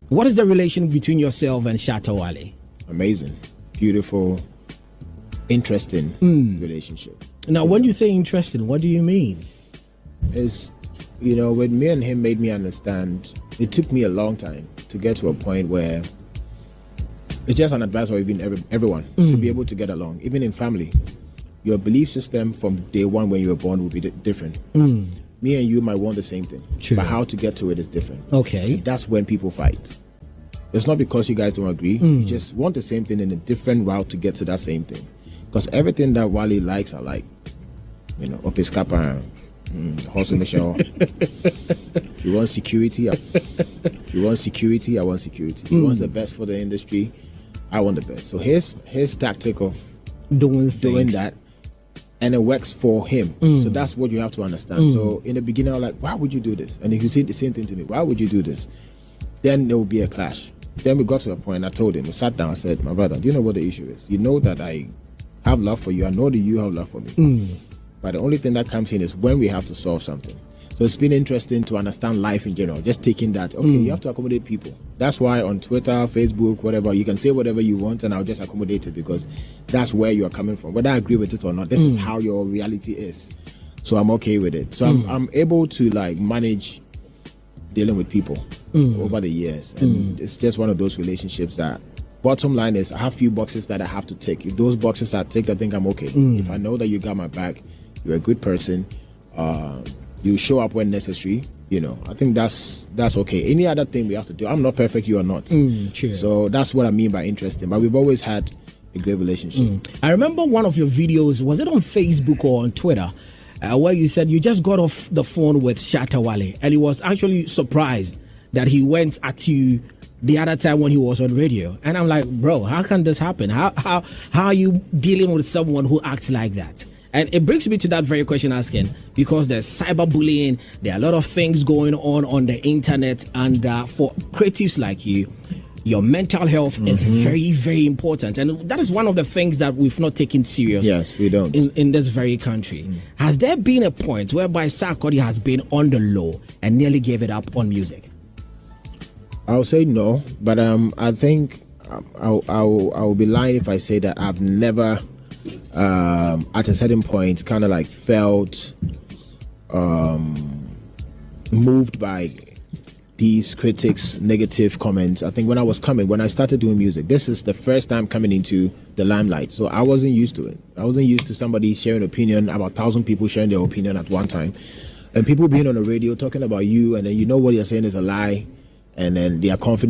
What is the relation between yourself and Shatta Wale? Amazing, beautiful, interesting relationship. Now, when you say interesting, what do you mean? Is, when me and him made me understand, it took me a long time to get to a point where it's just an advice for even everyone to be able to get along, even in family. Your belief system from day one when you were born will be different. Me and you might want the same thing, but how to get to it is different. Okay. And that's when people fight. It's not because you guys don't agree. You just want the same thing in a different route to get to that same thing. Because everything that Wale likes, I like. Opiscapa, Hustle Michelle. You want security? You want security? I want security. He wants the best for the industry. I want the best. So his tactic of doing that, and it works for him. So that's what you have to understand. So in the beginning, I was like, why would you do this? And if you say the same thing to me, why would you do this? Then there will be a clash. Then we got to a point, I told him, we sat down, I said, my brother, do you know what the issue is? You know that I have love for you. I know that you have love for me. But the only thing that comes in is when we have to solve something. So it's been interesting to understand life in general, just taking that, okay, you have to accommodate people. That's why on Twitter, Facebook, whatever, you can say whatever you want and I'll just accommodate it because that's where you're coming from. Whether I agree with it or not, this is how your reality is. So I'm okay with it. So I'm able to manage dealing with people over the years. And it's just one of those relationships that, bottom line is, I have few boxes that I have to tick. If those boxes are ticked, I think I'm okay. If I know that you got my back, you're a good person, you show up when necessary, I think that's okay. Any other thing we have to do, I'm not perfect, you are not. Sure. So that's what I mean by interesting. But we've always had a great relationship. I remember one of your videos, was it on Facebook or on Twitter, where you said you just got off the phone with Shatta Wale, and he was actually surprised that he went at you the other time when he was on radio. And I'm like, bro, how can this happen? How are you dealing with someone who acts like that? And it brings me to that very question asking, because there's cyberbullying, there are a lot of things going on the internet, and for creatives like you, your mental health is very, very important. And that is one of the things that we've not taken serious. Yes, we don't. In this very country. Has there been a point whereby Sarkodie has been on the low and nearly gave it up on music? I'll say no, but I think I'll be lying if I say that I've never, at a certain point, kind of felt moved by these critics' negative comments. I think when I started doing music, this is the first time coming into the limelight. So I wasn't used to it. I wasn't used to somebody sharing opinion, about 1,000 people sharing their opinion at one time. And people being on the radio talking about you, and then what you're saying is a lie. And then they are